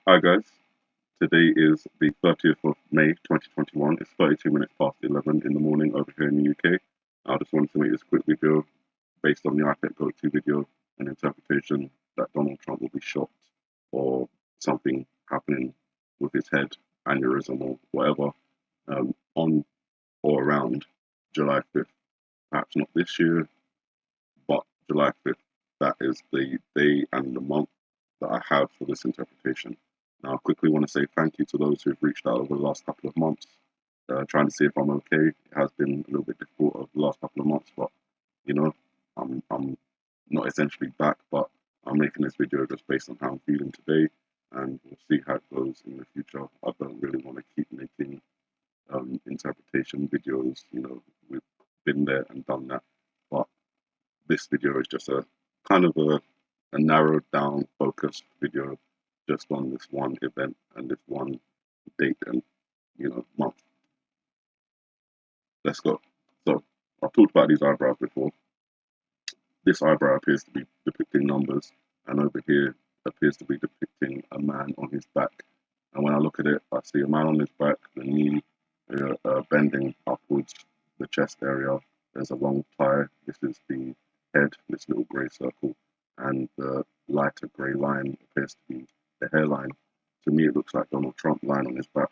Hi guys, today is the 30th of May 2021. It's 32 minutes past 11 in the morning over here in the UK. I just wanted to make this quick video based on the iPad Go 2 video, an interpretation that Donald Trump will be shot or something happening with his head, aneurysm or whatever, on or around July 5th. Perhaps not this year, but July 5th. That is the day and the month that I have for this interpretation. Now, I quickly want to say thank you to those who've reached out over the last couple of months, trying to see if I'm okay. It has been a little bit difficult over the last couple of months, but you know, I'm not essentially back, but I'm making this video just based on how I'm feeling today, and we'll see how it goes in the future. I don't really want to keep making interpretation videos. We've been there and done that, but this video is just a kind of a narrowed down, focused video just on this one event and this one date and month. Let's go. So I've talked about these eyebrows before. This eyebrow appears to be depicting numbers, and over here appears to be depicting a man on his back. And when I look at it, I see a man on his back, the knee bending upwards, the chest area. There's a long tie. This is the head, this little grey circle, and the lighter grey line appears to be the hairline. To me, it looks like Donald Trump lying on his back.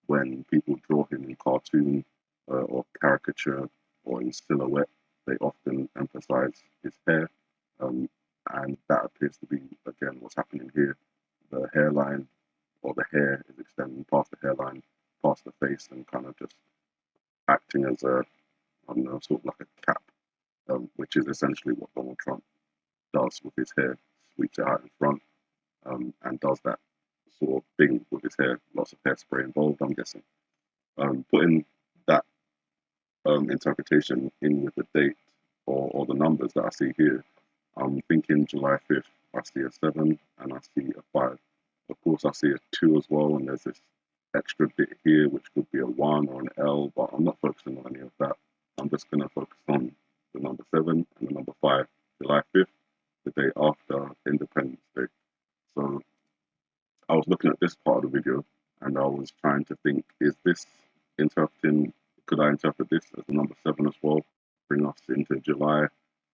When people draw him in cartoon or caricature or in silhouette, they often emphasize his hair, and that appears to be, again, what's happening here. The hairline or the hair is extending past the hairline, past the face, and kind of just acting as a, I don't know, sort of like a cap, which is essentially what Donald Trump does with his hair, sweeps it out in front, and does that sort of thing with his hair. Lots of hairspray involved, I'm guessing. Putting that interpretation in with the date or the numbers that I see here, I'm thinking July 5th, I see a 7 and I see a 5. Of course, I see a 2 as well, and there's this extra bit here, which could be a 1 or an L, but I'm not focusing on any of that. I'm just going to focus on the number 7 and the number 5, July 5th, the day after Independence Day. So I was looking at this part of the video and I was trying to think, is this interpreting, could I interpret this as the number 7 as well, bring us into July?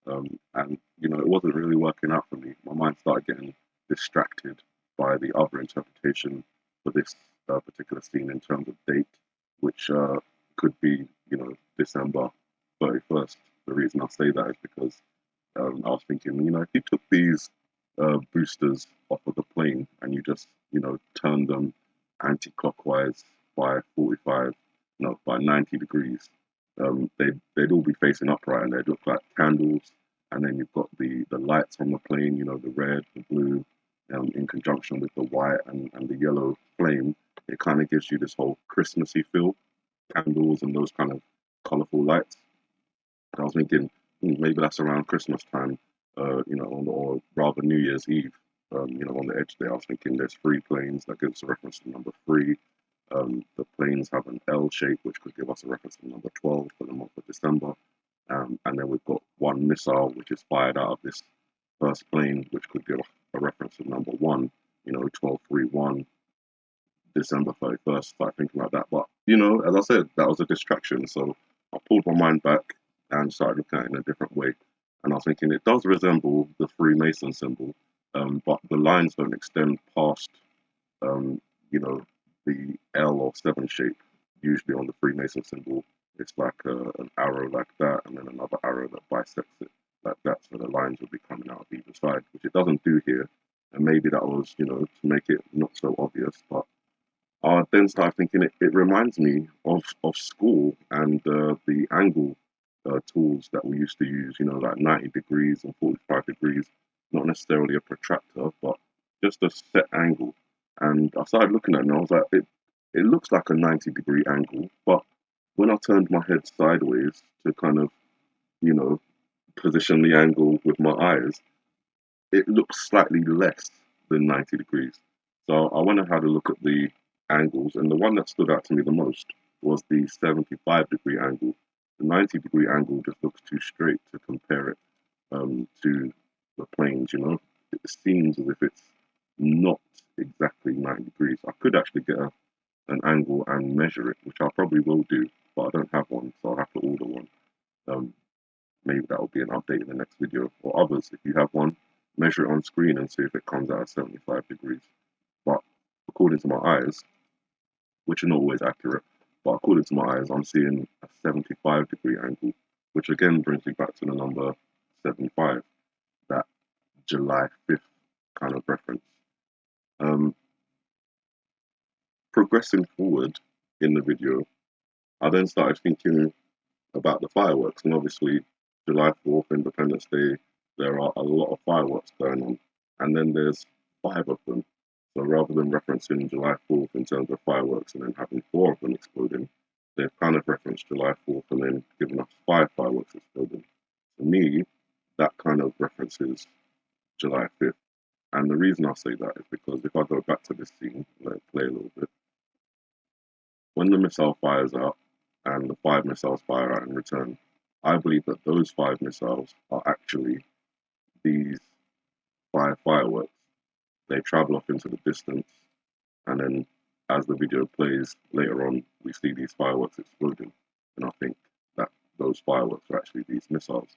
And it wasn't really working out for me. My mind started getting distracted by the other interpretation for this particular scene in terms of date, which could be, December 31st. The reason I say that is because I was thinking, if you took these boosters off of the plane and you just, turned them anti-clockwise by 45, no, by 90 degrees, they'd all be facing upright and they'd look like candles. And then you've got the lights on the plane, the red, the blue, in conjunction with the white and the yellow flame. It kind of gives you this whole Christmassy feel, candles and those kind of colorful lights. And I was thinking, maybe that's around Christmas time, or rather New Year's Eve. On the edge there, I was thinking there's 3 planes. That gives a reference to number 3. The planes have an L shape, which could give us a reference to number 12 for the month of December. And then we've got 1 missile, which is fired out of this first plane, which could give a reference to number 1, 1231, December 31st, start thinking like that. But, as I said, that was a distraction. So I pulled my mind back and started looking at it in a different way. And I was thinking it does resemble the Freemason symbol, but the lines don't extend past, the L or 7 shape. Usually on the Freemason symbol, it's like an arrow like that, and then another arrow that bisects it like that. So the lines would be coming out of either side, which it doesn't do here. And maybe that was, to make it not so obvious. But I then started thinking it reminds me of school and the angle tools that we used to use, like 90 degrees and 45 degrees, not necessarily a protractor, but just a set angle. And I started looking at it and I was like, it looks like a 90-degree angle, but when I turned my head sideways to kind of, position the angle with my eyes, it looks slightly less than 90 degrees. So I went and had a look at the angles, and the one that stood out to me the most was the 75-degree angle. The 90-degree angle just looks too straight to compare it to the planes, It seems as if it's, not exactly 90 degrees. I could actually get an angle and measure it, which I probably will do, but I don't have one, so I'll have to order one. Maybe that will be an update in the next video. Or others, if you have one, measure it on screen and see if it comes out at 75 degrees. But according to my eyes, which are not always accurate, but according to my eyes, I'm seeing a 75-degree angle, which again brings me back to the number 75, that July 5th kind of reference. Progressing forward in the video, I then started thinking about the fireworks, and obviously July 4th, Independence Day, there are a lot of fireworks going on, and then there's 5 of them. So rather than referencing July 4th in terms of fireworks and then having 4 of them exploding, they've kind of referenced July 4th and then given us 5 fireworks exploding. To me, that kind of references July 5th. And the reason I say that is because if I go back to this scene, let it play a little bit, when the missile fires out and the 5 missiles fire out in return, I believe that those 5 missiles are actually these 5 fireworks. They travel off into the distance, and then as the video plays later on, we see these fireworks exploding. And I think that those fireworks are actually these missiles.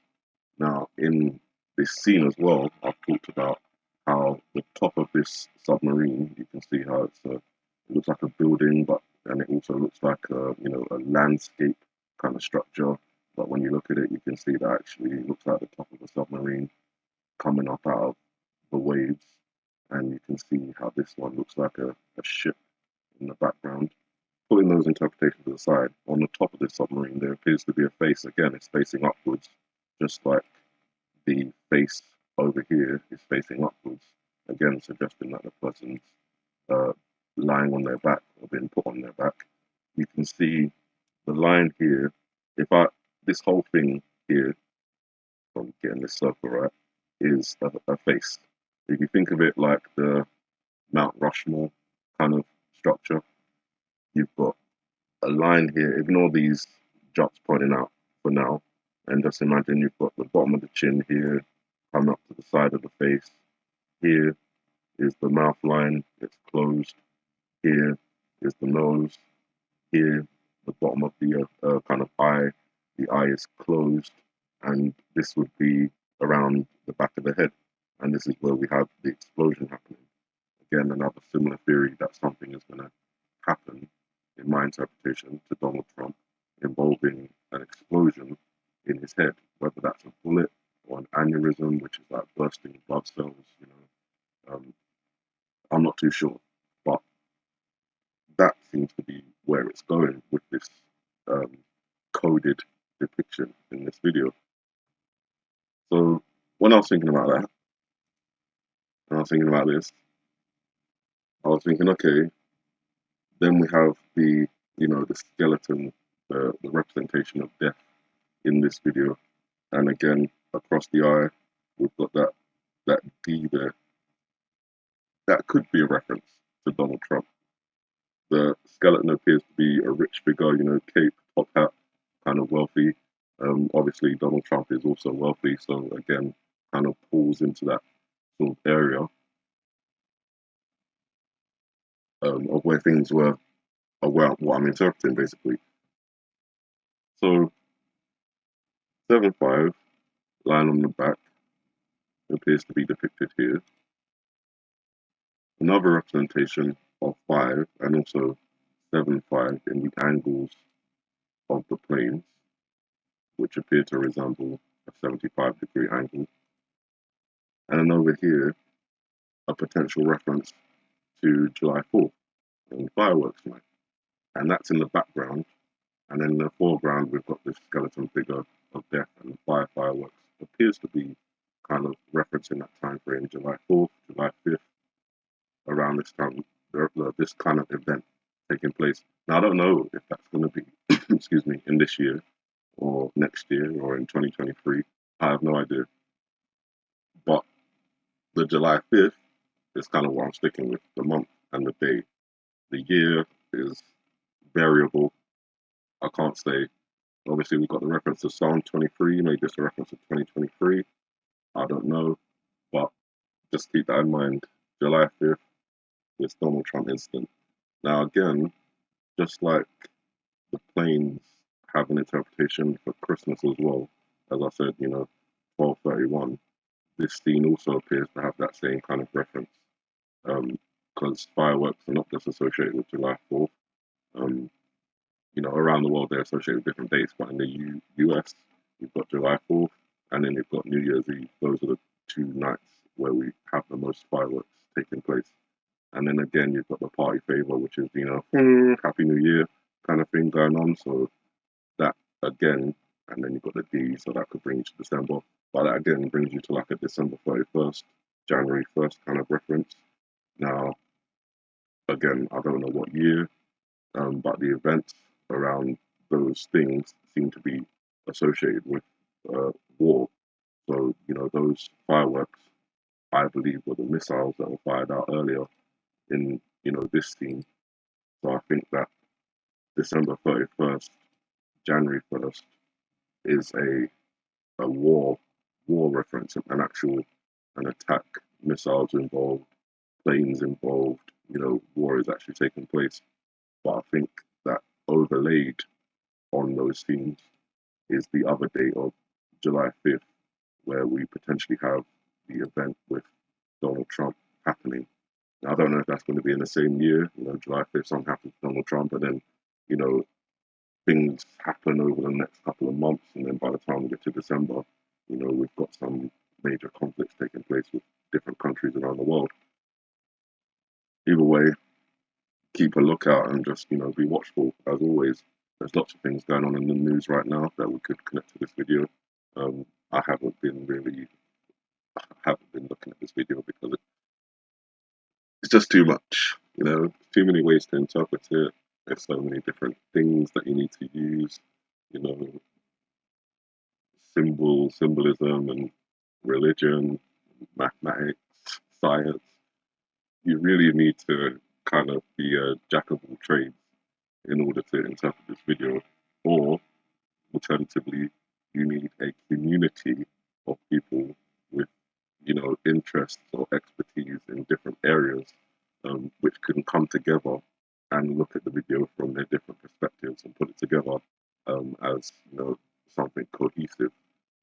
Now, in this scene as well, I've talked about how the top of this submarine, you can see how it looks like a building, and it also looks like a landscape kind of structure. But when you look at it, you can see that actually it looks like the top of a submarine coming up out of the waves. And you can see how this one looks like a ship in the background. Putting those interpretations aside, on the top of this submarine, there appears to be a face. Again, it's facing upwards, just like the face over here is facing upwards. Again, suggesting that the person's lying on their back or being put on their back. You can see the line here. This whole thing here, if I'm getting this circle right, is a face. If you think of it like the Mount Rushmore kind of structure, you've got a line here. Ignore these dots pointing out for now, and just imagine you've got the bottom of the chin here, come up to the side of the face. Here is the mouth line, it's closed. Here is the nose. Here, the bottom of the kind of eye, the eye is closed, and this would be around the back of the head. And this is where we have the explosion happening. Again, another similar theory that something is going to happen, in my interpretation, to Donald Trump, involving an explosion in his head, whether that's a bullet or an aneurysm, which is like bursting blood cells. I'm not too sure, but that seems to be where it's going with this coded depiction in this video. So when I was thinking about that, and I was thinking about this, I was thinking, okay, then we have the skeleton, the representation of death in this video, and again across the eye, we've got that D there. That could be a reference to Donald Trump. The skeleton appears to be a rich figure, cape, top hat, kind of wealthy. Obviously, Donald Trump is also wealthy, so again, kind of pulls into that sort of area of where things were, what I'm interpreting, basically. So, 7-5, line on the back, appears to be depicted here. Another representation of 5 and also 7-5 in the angles of the planes, which appear to resemble a 75-degree angle. And then over here, a potential reference to July 4th and fireworks night. And that's in the background. And then in the foreground, we've got this skeleton figure of death, and the fireworks appears to be kind of referencing that time frame, July 4th, July 5th, around this time, this kind of event taking place. Now, I don't know if that's going to be, excuse me, in this year or next year or in 2023. I have no idea. But the July 5th is kind of what I'm sticking with, the month and the day. The year is variable. I can't say. Obviously, we've got the reference to Psalm 23, maybe it's a reference to 2023. I don't know. But just keep that in mind July 5th, this Donald Trump incident. Now, again, just like the planes have an interpretation for Christmas as well, as I said, 1231, this scene also appears to have that same kind of reference. Because fireworks are not just associated with July 4th. Um, around the world they're associated with different dates, but in the US, you've got July 4th, and then you've got New Year's Eve. Those are the two nights where we have the most fireworks taking place. And then again, you've got the party favor, which is, Happy New Year kind of thing going on. So that again, and then you've got the D, so that could bring you to December. But that again brings you to like a December 31st, January 1st kind of reference. Now, again, I don't know what year, but the events around those things seem to be associated with war. So, those fireworks, I believe, were the missiles that were fired out earlier in, this scene. So I think that December 31st, January 1st is a war reference, an attack, missiles involved, planes involved, war is actually taking place. But I think that overlaid on those scenes is the other date of July 5th, where we potentially have the event with Donald Trump happening. Now, I don't know if that's going to be in the same year, July 5th, something happens to Donald Trump, and then, things happen over the next couple of months, and then by the time we get to December, we've got some major conflicts taking place with different countries around the world. Either way, keep a lookout and just, be watchful as always. There's lots of things going on in the news right now that we could connect to this video. I haven't been looking at this video because it's just too much, too many ways to interpret it. There's so many different things that you need to use, symbolism and religion, mathematics, science. You really need to kind of be a jack of all trades in order to interpret this video, or alternatively, you need a community of people with, interests or expertise in different areas, which can come together and look at the video from their different perspectives and put it together as, something cohesive.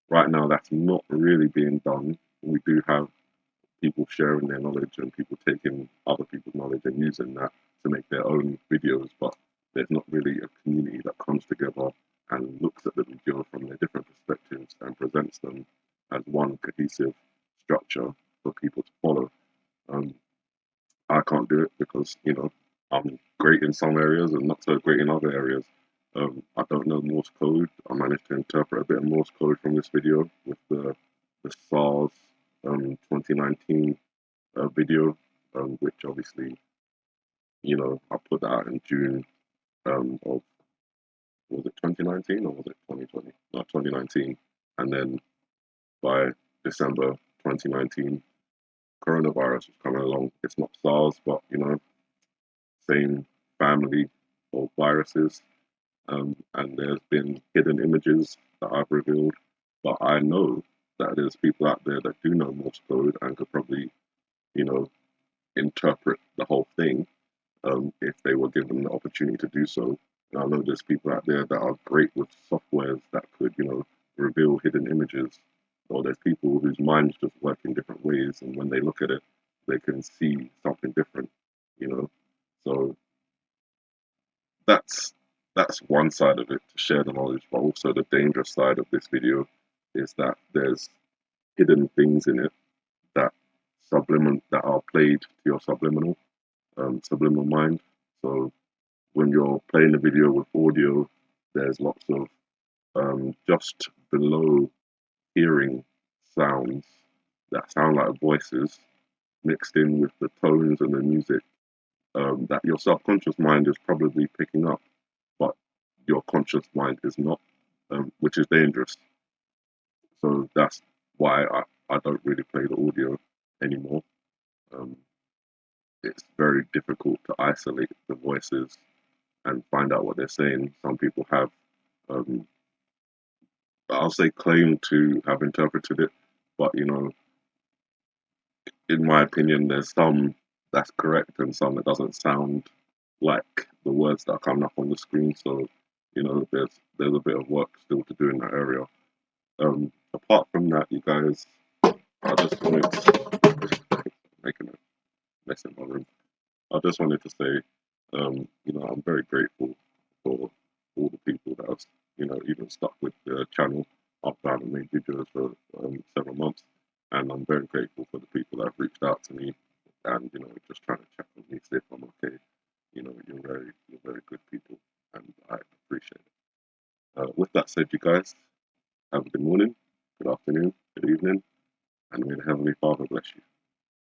Right now, that's not really being done. We do have people sharing their knowledge and people taking other people's knowledge and using that to make their own videos, but there's not really a community that comes together and looks at the video from their different perspectives and presents them as one cohesive structure for people to follow. I can't do it because, I'm great in some areas and not so great in other areas. I don't know Morse code. I managed to interpret a bit of Morse code from this video with the SARS 2019 video, which obviously, I put that out in June of, was it 2019 or was it 2020? No, 2019. And then by December 2019, coronavirus was coming along. It's not SARS, but, same family of viruses. And there's been hidden images that I've revealed, but I know that there's people out there that do know Morse code and could probably, interpret the whole thing if they were given the opportunity to do so. And I know there's people out there that are great with softwares that could, reveal hidden images, or there's people whose minds just work in different ways, and when they look at it, they can see something different, So that's one side of it, to share the knowledge, but also the dangerous side of this video is that there's hidden things in it that that are played to your subliminal mind. So when you're playing a video with audio, there's lots of just below hearing sounds that sound like voices mixed in with the tones and the music that your subconscious mind is probably picking up, but your conscious mind is not, which is dangerous. So that's why I don't really play the audio anymore. It's very difficult to isolate the voices and find out what they're saying. Some people have, I'll say, claim to have interpreted it, but in my opinion, there's some that's correct and some that doesn't sound like the words that are coming up on the screen. So, there's a bit of work still to do in that area. Apart from that, you guys, I just wanted to making a mess in my room. I just wanted to say, I'm very grateful for all the people that have, even stuck with the channel after I haven't made videos for several months. And I'm very grateful for the people that have reached out to me and, just trying to chat with me, see if I'm okay. You're very good people, and I appreciate it. With that said, you guys, have a good morning, good afternoon, good evening, and may the Heavenly Father bless you.